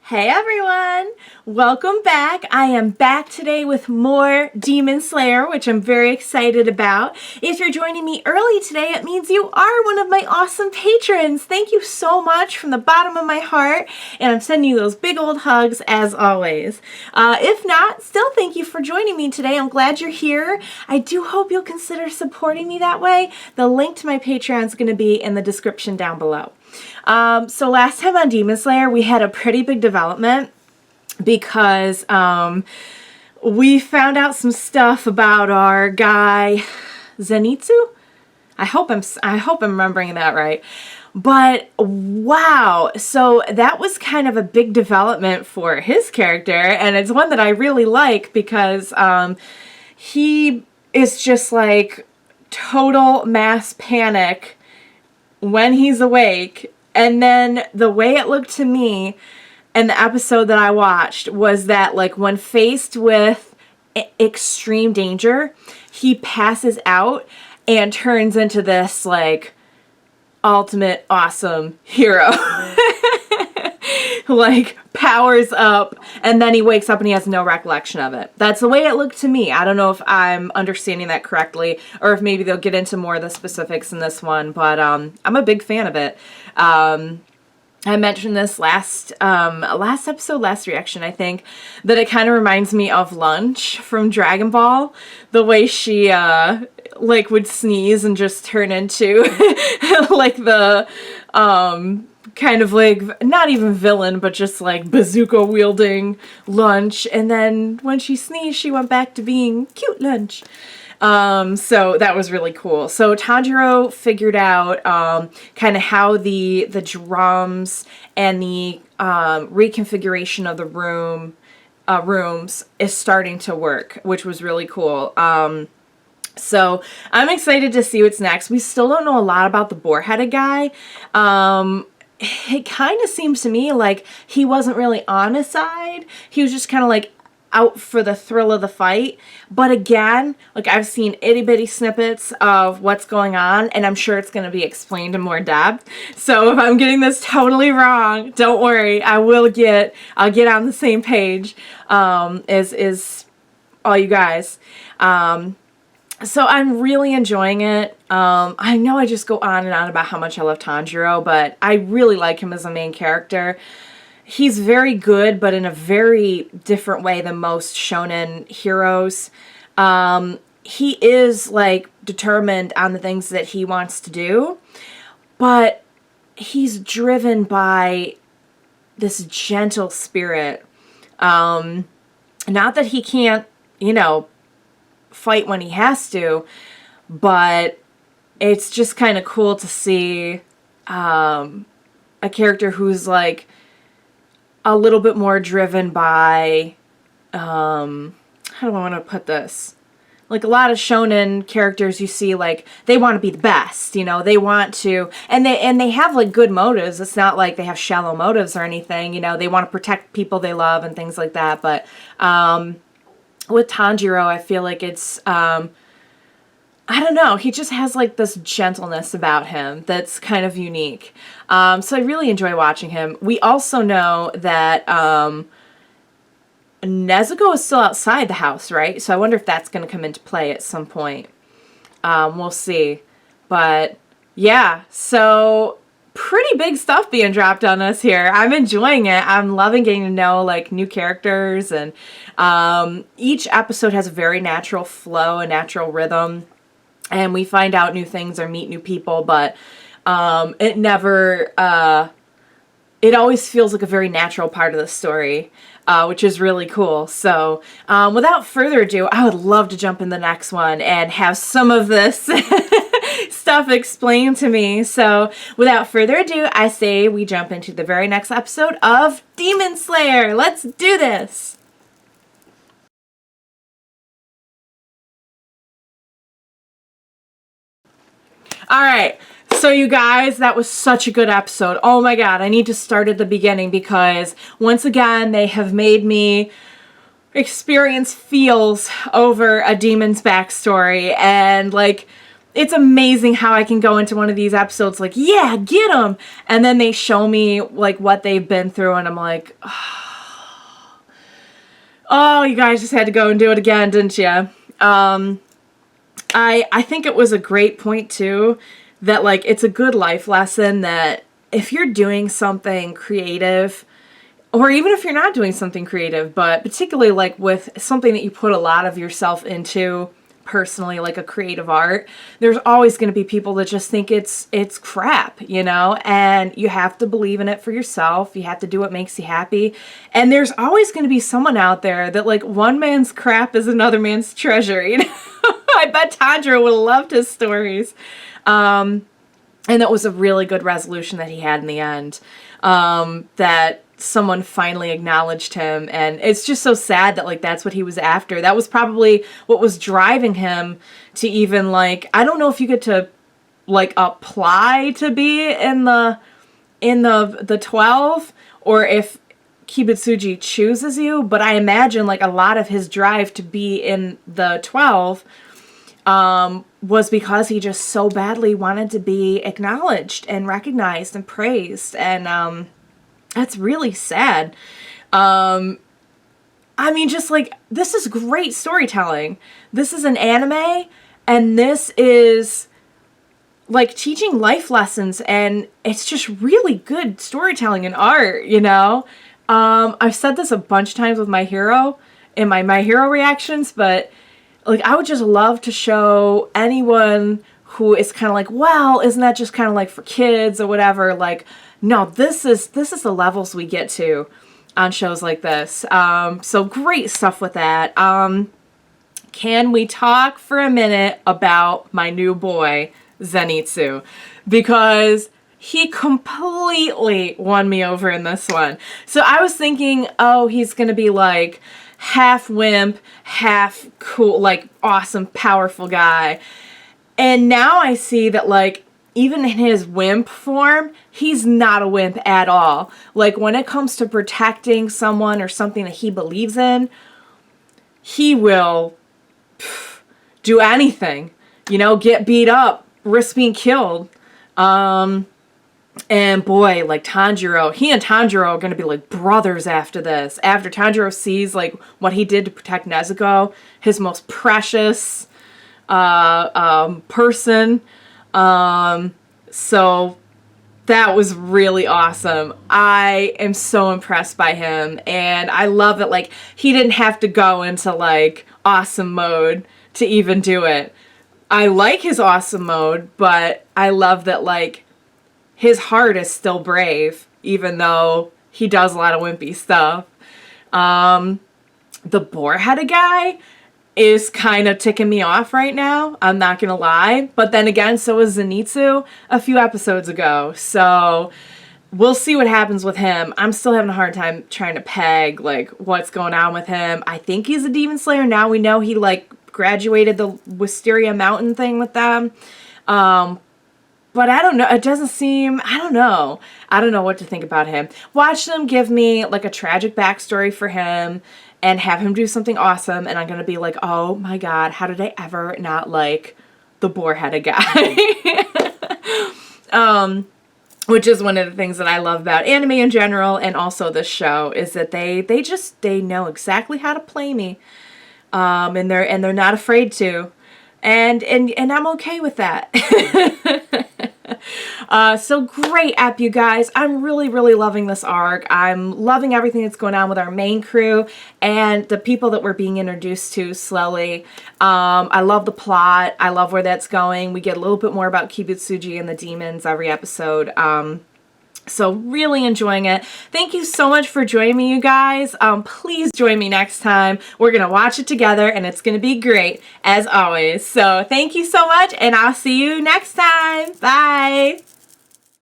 Hey everyone! Welcome back. I am back today with more Demon Slayer, which I'm very excited about. If you're joining me early today, it means you are one of my awesome patrons. Thank you so much from the bottom of my heart, and I'm sending you those big old hugs as always. If not, still thank you for joining me today. I'm glad you're here. I do hope you'll consider supporting me that way. The link to my Patreon is going to be in the description down below. So last time on Demon Slayer, we had a pretty big development because we found out some stuff about our guy Zenitsu. I hope I'm remembering that right. But wow, so that was kind of a big development for his character, and it's one that I really like because he is just like total mass panic when he's awake. And then the way it looked to me in the episode that I watched was that, like, when faced with extreme danger, he passes out and turns into this, like, ultimate awesome hero. Like, powers up, and then he wakes up and he has no recollection of it. That's the way it looked to me. I don't know if I'm understanding that correctly, or if maybe they'll get into more of the specifics in this one, but I'm a big fan of it. I mentioned this last episode, last reaction, I think, that it kind of reminds me of Lunch from Dragon Ball. The way she, like, would sneeze and just turn into, like, the, kind of like, not even villain, but just like bazooka wielding Lunch. And then when she sneezed, she went back to being cute Lunch. So that was really cool. So Tanjiro figured out kind of how the drums and the reconfiguration of the rooms is starting to work, which was really cool. So I'm excited to see what's next. We still don't know a lot about the boar-headed guy. It kind of seems to me like he wasn't really on his side. He was just kind of like out for the thrill of the fight. But again, like, I've seen itty bitty snippets of what's going on, and I'm sure it's going to be explained in more depth. So if I'm getting this totally wrong, don't worry. I'll get on the same page as all you guys. So I'm really enjoying it. I know I just go on and on about how much I love Tanjiro, but I really like him as a main character. He's very good, but in a very different way than most shonen heroes. He is, like, determined on the things that he wants to do, but he's driven by this gentle spirit. Not that he can't, fight when he has to, but it's just kind of cool to see a character who's, like, a little bit more driven by, how do I want to put this? Like, a lot of shonen characters you see, like, they want to be the best, they want to, and they have, like, good motives. It's not like they have shallow motives or anything, they want to protect people they love and things like that, but, with Tanjiro, I feel like it's, I don't know, he just has, like, this gentleness about him that's kind of unique. So I really enjoy watching him. We also know that Nezuko is still outside the house, right? So I wonder if that's going to come into play at some point. We'll see. But, yeah, so pretty big stuff being dropped on us here. I'm enjoying it. I'm loving getting to know, like, new characters, and each episode has a very natural flow, a natural rhythm, and we find out new things or meet new people, but it never, it always feels like a very natural part of the story, which is really cool. So without further ado, I would love to jump in the next one and have some of this stuff explained to me. So without further ado, I say we jump into the very next episode of Demon Slayer. Let's do this! Alright, so you guys, that was such a good episode. Oh my god, I need to start at the beginning because once again, they have made me experience feels over a demon's backstory, and, like, it's amazing how I can go into one of these episodes like, yeah, get them. And then they show me like what they've been through. And I'm like, oh, you guys just had to go and do it again, didn't you? I think it was a great point too, that like, it's a good life lesson that if you're doing something creative, or even if you're not doing something creative, but particularly like with something that you put a lot of yourself into personally, like a creative art, there's always going to be people that just think it's crap, you know, and you have to believe in it for yourself. You have to do what makes you happy. And there's always going to be someone out there that like one man's crap is another man's treasure, you know. I bet Tanjiro would have loved his stories. And that was a really good resolution that he had in the end. That someone finally acknowledged him, and it's just so sad that like that's what he was after. That was probably what was driving him to even like, I don't know if you get to like apply to be in the 12 or if Kibutsuji chooses you, but I imagine like a lot of his drive to be in the 12 was because he just so badly wanted to be acknowledged and recognized and praised, and that's really sad. I mean, just like, this is great storytelling. This is an anime, and this is like teaching life lessons, and it's just really good storytelling and art, you know? I've said this a bunch of times with My Hero in my My Hero reactions, but like, I would just love to show anyone who is kind of like, well, isn't that just kind of like for kids or whatever? Like, no, this is the levels we get to on shows like this. So great stuff with that. Can we talk for a minute about my new boy, Zenitsu? Because he completely won me over in this one. So I was thinking, oh, he's going to be like half wimp, half cool, like awesome, powerful guy. And now I see that like, even in his wimp form, he's not a wimp at all. Like, when it comes to protecting someone or something that he believes in, he will do anything. You know, get beat up, risk being killed. And boy, like Tanjiro, he and Tanjiro are going to be like brothers after this. After Tanjiro sees like what he did to protect Nezuko, his most precious person. So that was really awesome. I am so impressed by him, and I love that like he didn't have to go into like awesome mode to even do it. I like his awesome mode, but I love that like his heart is still brave, even though he does a lot of wimpy stuff. The boar-headed guy is kind of ticking me off right now. I'm not gonna lie. But then again, so was Zenitsu a few episodes ago. So we'll see what happens with him. I'm still having a hard time trying to peg like what's going on with him. I think he's a demon slayer. Now we know he like graduated the Wisteria Mountain thing with them. But I don't know. It doesn't seem, I don't know. I don't know what to think about him. Watch them give me like a tragic backstory for him and have him do something awesome, and I'm going to be like, oh my god, how did I ever not like the boar-headed guy? Which is one of the things that I love about anime in general, and also this show, is that they know exactly how to play me. And they're not afraid to. And I'm okay with that. So great app, you guys. I'm really, really loving this arc. I'm loving everything that's going on with our main crew and the people that we're being introduced to slowly. I love the plot. I love where that's going. We get a little bit more about Kibutsuji and the demons every episode. So really enjoying it. Thank you so much for joining me, you guys. Please join me next time. We're going to watch it together, and it's going to be great, as always. So thank you so much, and I'll see you next time. Bye.